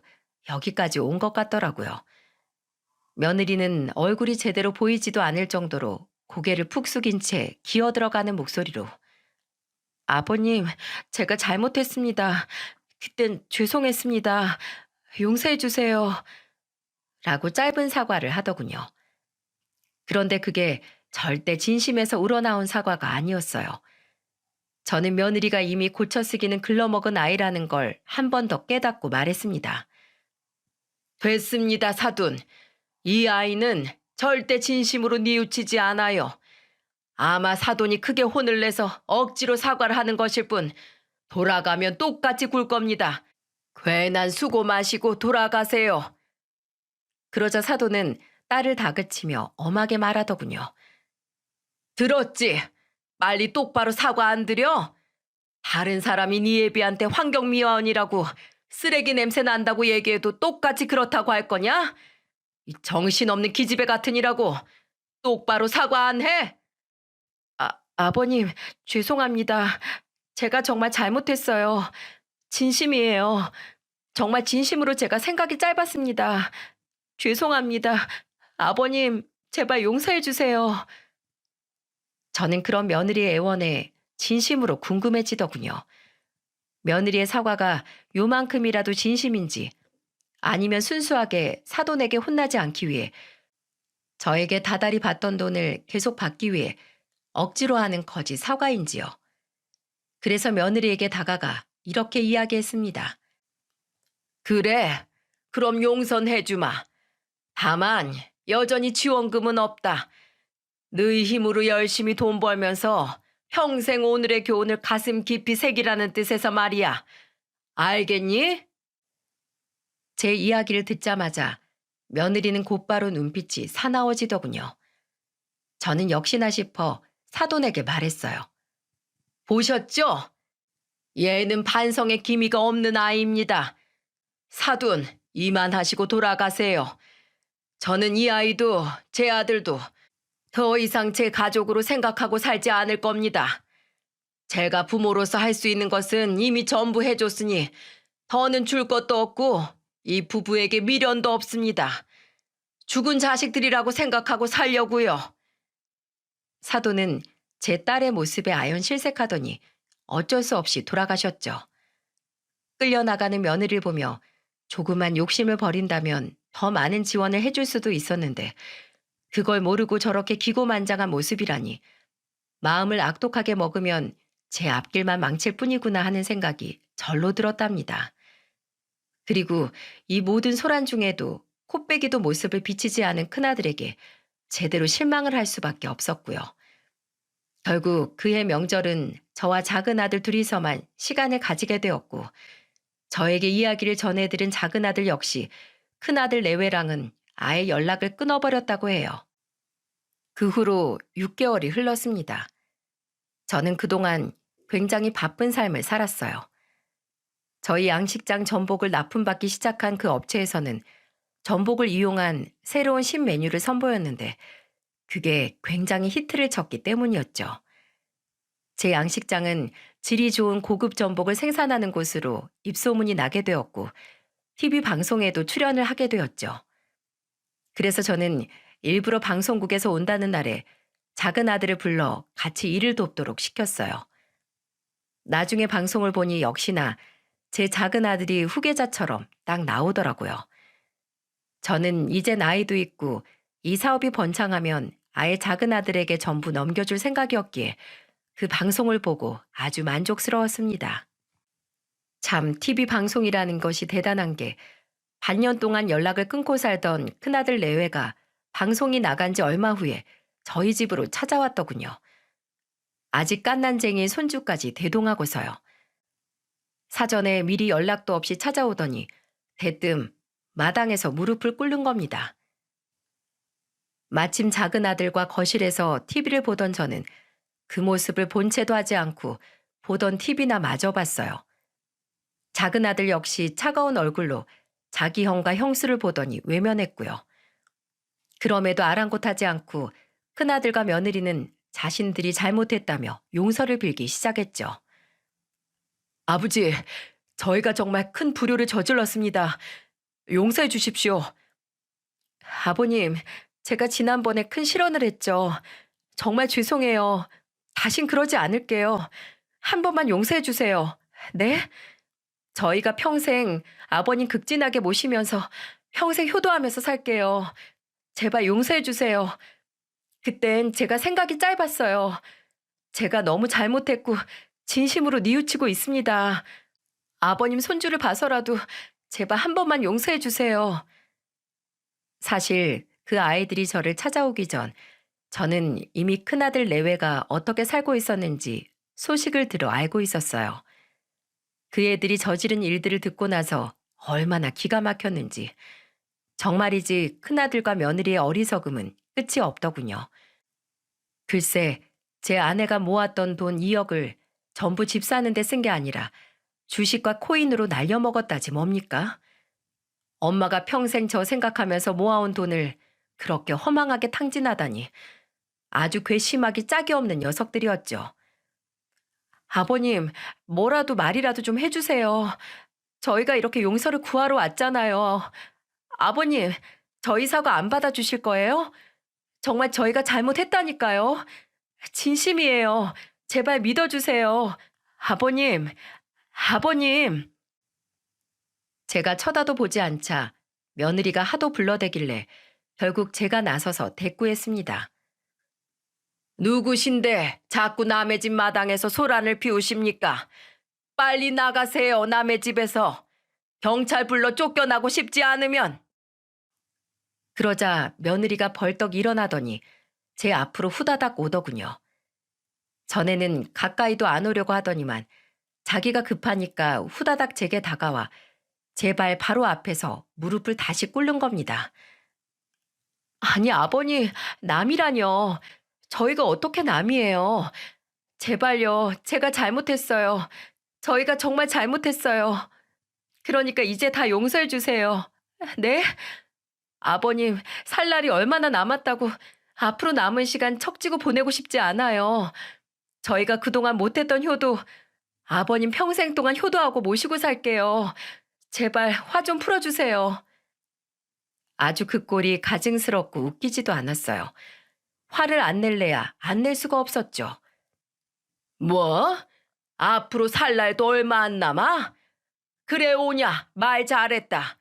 여기까지 온 것 같더라고요. 며느리는 얼굴이 제대로 보이지도 않을 정도로 고개를 푹 숙인 채 기어들어가는 목소리로 아버님, 제가 잘못했습니다. 그땐 죄송했습니다. 용서해 주세요. 라고 짧은 사과를 하더군요. 그런데 그게 절대 진심에서 우러나온 사과가 아니었어요. 저는 며느리가 이미 고쳐 쓰기는 글러먹은 아이라는 걸 한 번 더 깨닫고 말했습니다. 됐습니다, 사돈. 이 아이는 절대 진심으로 뉘우치지 않아요. 아마 사돈이 크게 혼을 내서 억지로 사과를 하는 것일 뿐 돌아가면 똑같이 굴 겁니다. 괜한 수고 마시고 돌아가세요. 그러자 사돈은 딸을 다그치며 엄하게 말하더군요. 들었지? 빨리 똑바로 사과 안 드려? 다른 사람이 네 애비한테 환경미화원이라고 쓰레기 냄새 난다고 얘기해도 똑같이 그렇다고 할 거냐? 이 정신없는 기집애 같으니라고 똑바로 사과 안 해? 아버님, 죄송합니다. 제가 정말 잘못했어요. 진심이에요. 정말 진심으로 제가 생각이 짧았습니다. 죄송합니다. 아버님, 제발 용서해 주세요. 저는 그런 며느리의 애원에 진심으로 궁금해지더군요. 며느리의 사과가 요만큼이라도 진심인지 아니면 순수하게 사돈에게 혼나지 않기 위해 저에게 다달이 받던 돈을 계속 받기 위해 억지로 하는 거짓 사과인지요. 그래서 며느리에게 다가가 이렇게 이야기했습니다. 그래, 그럼 용서해 주마. 다만 여전히 지원금은 없다. 너희 힘으로 열심히 돈 벌면서 평생 오늘의 교훈을 가슴 깊이 새기라는 뜻에서 말이야. 알겠니? 제 이야기를 듣자마자 며느리는 곧바로 눈빛이 사나워지더군요. 저는 역시나 싶어 사돈에게 말했어요. 보셨죠? 얘는 반성의 기미가 없는 아이입니다. 사돈, 이만하시고 돌아가세요. 저는 이 아이도 제 아들도 더 이상 제 가족으로 생각하고 살지 않을 겁니다. 제가 부모로서 할 수 있는 것은 이미 전부 해줬으니 더는 줄 것도 없고 이 부부에게 미련도 없습니다. 죽은 자식들이라고 생각하고 살려고요. 사돈은 제 딸의 모습에 아연실색하더니 어쩔 수 없이 돌아가셨죠. 끌려나가는 며느리를 보며 조그만 욕심을 버린다면 더 많은 지원을 해줄 수도 있었는데 그걸 모르고 저렇게 기고만장한 모습이라니 마음을 악독하게 먹으면 제 앞길만 망칠 뿐이구나 하는 생각이 절로 들었답니다. 그리고 이 모든 소란 중에도 코빼기도 모습을 비치지 않은 큰아들에게 제대로 실망을 할 수밖에 없었고요. 결국 그해 명절은 저와 작은 아들 둘이서만 시간을 가지게 되었고 저에게 이야기를 전해들은 작은 아들 역시 큰아들 내외랑은 아예 연락을 끊어버렸다고 해요. 그 후로 6개월이 흘렀습니다. 저는 그동안 굉장히 바쁜 삶을 살았어요. 저희 양식장 전복을 납품받기 시작한 그 업체에서는 전복을 이용한 새로운 신메뉴를 선보였는데 그게 굉장히 히트를 쳤기 때문이었죠. 제 양식장은 질이 좋은 고급 전복을 생산하는 곳으로 입소문이 나게 되었고 TV 방송에도 출연을 하게 되었죠. 그래서 저는 일부러 방송국에서 온다는 날에 작은 아들을 불러 같이 일을 돕도록 시켰어요. 나중에 방송을 보니 역시나 제 작은 아들이 후계자처럼 딱 나오더라고요. 저는 이제 나이도 있고 이 사업이 번창하면 아예 작은 아들에게 전부 넘겨줄 생각이었기에 그 방송을 보고 아주 만족스러웠습니다. 참 TV 방송이라는 것이 대단한 게 반년 동안 연락을 끊고 살던 큰아들 내외가 방송이 나간 지 얼마 후에 저희 집으로 찾아왔더군요. 아직 갓난쟁이인 손주까지 대동하고서요. 사전에 미리 연락도 없이 찾아오더니 대뜸 마당에서 무릎을 꿇는 겁니다. 마침 작은 아들과 거실에서 TV를 보던 저는 그 모습을 본 채도 하지 않고 보던 TV나 마저 봤어요. 작은 아들 역시 차가운 얼굴로 자기 형과 형수를 보더니 외면했고요. 그럼에도 아랑곳하지 않고 큰아들과 며느리는 자신들이 잘못했다며 용서를 빌기 시작했죠. 아버지, 저희가 정말 큰 불효를 저질렀습니다. 용서해 주십시오. 아버님, 제가 지난번에 큰 실언을 했죠. 정말 죄송해요. 다신 그러지 않을게요. 한 번만 용서해 주세요. 네? 저희가 평생 아버님 극진하게 모시면서 평생 효도하면서 살게요. 제발 용서해 주세요. 그땐 제가 생각이 짧았어요. 제가 너무 잘못했고 진심으로 뉘우치고 있습니다. 아버님 손주를 봐서라도 제발 한 번만 용서해 주세요. 사실 그 아이들이 저를 찾아오기 전 저는 이미 큰아들 내외가 어떻게 살고 있었는지 소식을 들어 알고 있었어요. 그 애들이 저지른 일들을 듣고 나서 얼마나 기가 막혔는지. 정말이지 큰아들과 며느리의 어리석음은 끝이 없더군요. 글쎄, 제 아내가 모았던 돈 2억을 전부 집 사는 데 쓴 게 아니라 주식과 코인으로 날려먹었다지 뭡니까? 엄마가 평생 저 생각하면서 모아온 돈을 그렇게 허망하게 탕진하다니 아주 괘씸하기 짝이 없는 녀석들이었죠. 아버님, 뭐라도 말이라도 좀 해주세요. 저희가 이렇게 용서를 구하러 왔잖아요. 아버님, 저희 사과 안 받아주실 거예요? 정말 저희가 잘못했다니까요. 진심이에요. 제발 믿어주세요. 아버님, 아버님. 제가 쳐다도 보지 않자 며느리가 하도 불러대길래 결국 제가 나서서 대꾸했습니다. 누구신데 자꾸 남의 집 마당에서 소란을 피우십니까? 빨리 나가세요, 남의 집에서. 경찰 불러 쫓겨나고 싶지 않으면. 그러자 며느리가 벌떡 일어나더니 제 앞으로 후다닥 오더군요. 전에는 가까이도 안 오려고 하더니만 자기가 급하니까 후다닥 제게 다가와 제 발 바로 앞에서 무릎을 다시 꿇는 겁니다. 아니, 아버님, 남이라뇨. 저희가 어떻게 남이에요. 제발요, 제가 잘못했어요. 저희가 정말 잘못했어요. 그러니까 이제 다 용서해 주세요. 네? 아버님, 살 날이 얼마나 남았다고 앞으로 남은 시간 척지고 보내고 싶지 않아요. 저희가 그동안 못했던 효도 아버님 평생 동안 효도하고 모시고 살게요. 제발 화 좀 풀어주세요. 아주 그 꼴이 가증스럽고 웃기지도 않았어요. 화를 안 낼래야 안 낼 수가 없었죠. 뭐? 앞으로 살 날도 얼마 안 남아? 그래 오냐? 말 잘했다.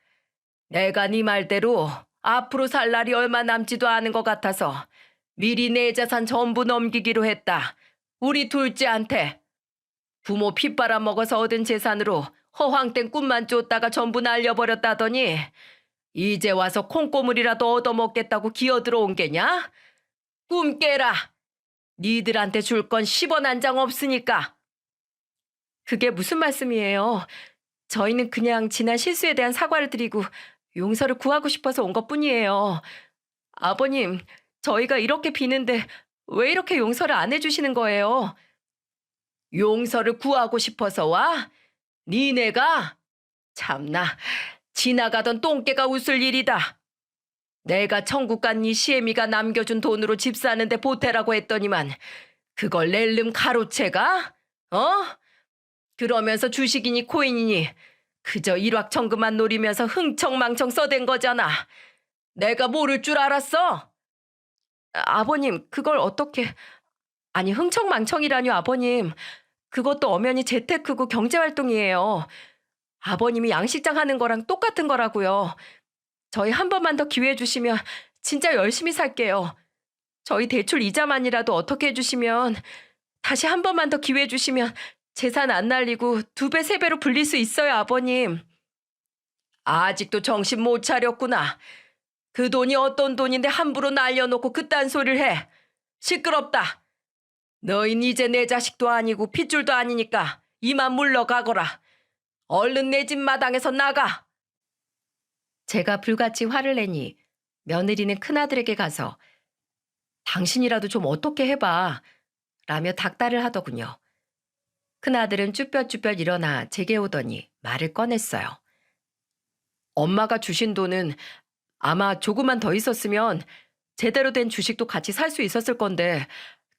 내가 네 말대로 앞으로 살 날이 얼마 남지도 않은 것 같아서 미리 내 재산 전부 넘기기로 했다. 우리 둘째한테. 부모 피 빨아먹어서 얻은 재산으로 허황된 꿈만 쫓다가 전부 날려버렸다더니 이제 와서 콩고물이라도 얻어먹겠다고 기어들어온 게냐? 꿈 깨라. 니들한테 줄 건 10원 한 장 없으니까. 그게 무슨 말씀이에요? 저희는 그냥 지난 실수에 대한 사과를 드리고 용서를 구하고 싶어서 온 것뿐이에요. 아버님, 저희가 이렇게 비는데 왜 이렇게 용서를 안 해주시는 거예요? 용서를 구하고 싶어서 와? 니네가? 참나, 지나가던 똥개가 웃을 일이다. 내가 천국 간 네 시애미가 남겨준 돈으로 집 사는데 보태라고 했더니만 그걸 낼름 가로채가? 어? 그러면서 주식이니 코인이니 그저 일확천금만 노리면서 흥청망청 써댄 거잖아. 내가 모를 줄 알았어? 아버님, 그걸 어떻게... 아니, 흥청망청이라뇨, 아버님. 그것도 엄연히 재테크고 경제활동이에요. 아버님이 양식장 하는 거랑 똑같은 거라고요. 저희 한 번만 더 기회 주시면 진짜 열심히 살게요. 저희 대출 이자만이라도 어떻게 해주시면, 다시 한 번만 더 기회 주시면 재산 안 날리고 2배, 3배로 불릴 수 있어요, 아버님. 아직도 정신 못 차렸구나. 그 돈이 어떤 돈인데 함부로 날려놓고 그딴 소리를 해. 시끄럽다. 너흰 이제 내 자식도 아니고 핏줄도 아니니까 이만 물러가거라. 얼른 내 집 마당에서 나가. 제가 불같이 화를 내니 며느리는 큰아들에게 가서 당신이라도 좀 어떻게 해봐 라며 닥달을 하더군요. 큰아들은 쭈뼛쭈뼛 일어나 제게 오더니 말을 꺼냈어요. 엄마가 주신 돈은 아마 조금만 더 있었으면 제대로 된 주식도 같이 살 수 있었을 건데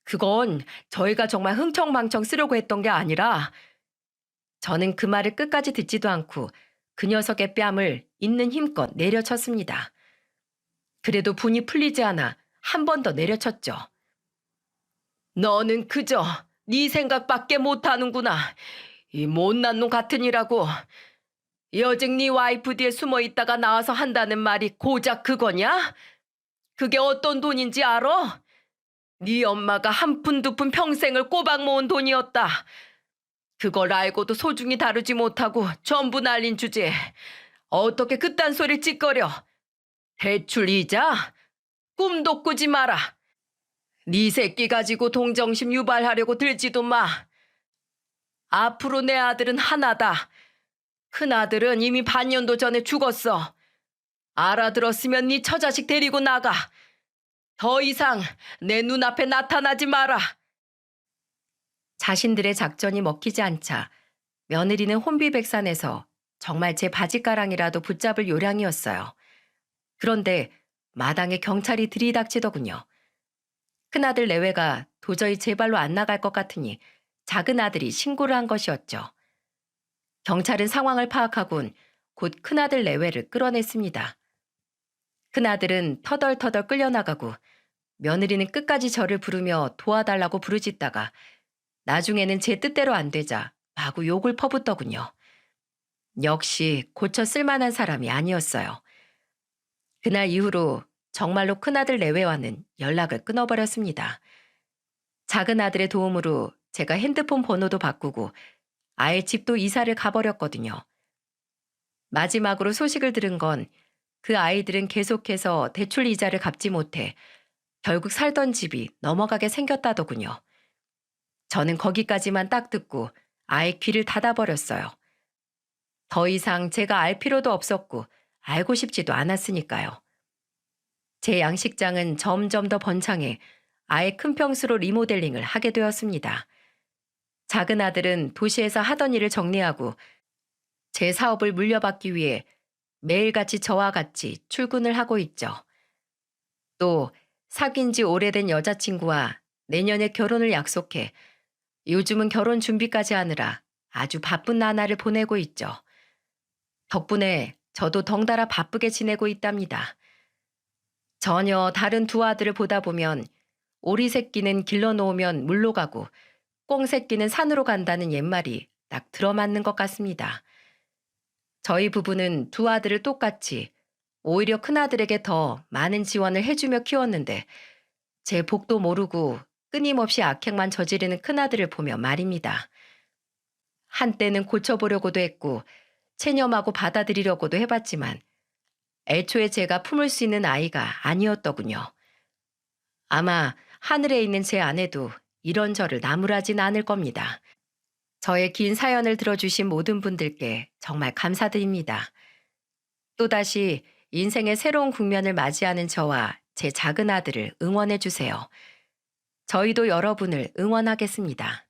그건 저희가 정말 흥청망청 쓰려고 했던 게 아니라. 저는 그 말을 끝까지 듣지도 않고 그 녀석의 뺨을 있는 힘껏 내려쳤습니다. 그래도 분이 풀리지 않아 한 번 더 내려쳤죠. 너는 그저 네 생각밖에 못하는구나. 이 못난 놈 같으니라고. 여직 네 와이프 뒤에 숨어 있다가 나와서 한다는 말이 고작 그거냐? 그게 어떤 돈인지 알아? 네 엄마가 한 푼 두 푼 평생을 꼬박 모은 돈이었다. 그걸 알고도 소중히 다루지 못하고 전부 날린 주제에 어떻게 그딴 소리 찌꺼려. 대출 이자? 꿈도 꾸지 마라. 네 새끼 가지고 동정심 유발하려고 들지도 마. 앞으로 내 아들은 하나다. 큰아들은 이미 반년도 전에 죽었어. 알아들었으면 네 처자식 데리고 나가. 더 이상 내 눈앞에 나타나지 마라. 자신들의 작전이 먹히지 않자 며느리는 혼비백산해서 정말 제 바지가랑이라도 붙잡을 요량이었어요. 그런데 마당에 경찰이 들이닥치더군요. 큰아들 내외가 도저히 제 발로 안 나갈 것 같으니 작은 아들이 신고를 한 것이었죠. 경찰은 상황을 파악하곤 곧 큰아들 내외를 끌어냈습니다. 큰아들은 터덜터덜 끌려나가고 며느리는 끝까지 저를 부르며 도와달라고 부르짖다가 나중에는 제 뜻대로 안 되자 마구 욕을 퍼붓더군요. 역시 고쳐 쓸만한 사람이 아니었어요. 그날 이후로 정말로 큰아들 내외와는 연락을 끊어버렸습니다. 작은 아들의 도움으로 제가 핸드폰 번호도 바꾸고 아예 집도 이사를 가버렸거든요. 마지막으로 소식을 들은 건 그 아이들은 계속해서 대출 이자를 갚지 못해 결국 살던 집이 넘어가게 생겼다더군요. 저는 거기까지만 딱 듣고 아예 귀를 닫아버렸어요. 더 이상 제가 알 필요도 없었고 알고 싶지도 않았으니까요. 제 양식장은 점점 더 번창해 아예 큰 평수로 리모델링을 하게 되었습니다. 작은 아들은 도시에서 하던 일을 정리하고 제 사업을 물려받기 위해 매일같이 저와 같이 출근을 하고 있죠. 또 사귄 지 오래된 여자친구와 내년에 결혼을 약속해 요즘은 결혼 준비까지 하느라 아주 바쁜 나날을 보내고 있죠. 덕분에 저도 덩달아 바쁘게 지내고 있답니다. 전혀 다른 두 아들을 보다 보면 오리 새끼는 길러 놓으면 물로 가고 꽁 새끼는 산으로 간다는 옛말이 딱 들어맞는 것 같습니다. 저희 부부는 두 아들을 똑같이 오히려 큰아들에게 더 많은 지원을 해주며 키웠는데 제 복도 모르고 끊임없이 악행만 저지르는 큰아들을 보며 말입니다. 한때는 고쳐보려고도 했고 체념하고 받아들이려고도 해봤지만 애초에 제가 품을 수 있는 아이가 아니었더군요. 아마 하늘에 있는 제 아내도 이런 저를 나무라진 않을 겁니다. 저의 긴 사연을 들어주신 모든 분들께 정말 감사드립니다. 또다시 인생의 새로운 국면을 맞이하는 저와 제 작은 아들을 응원해 주세요. 저희도 여러분을 응원하겠습니다.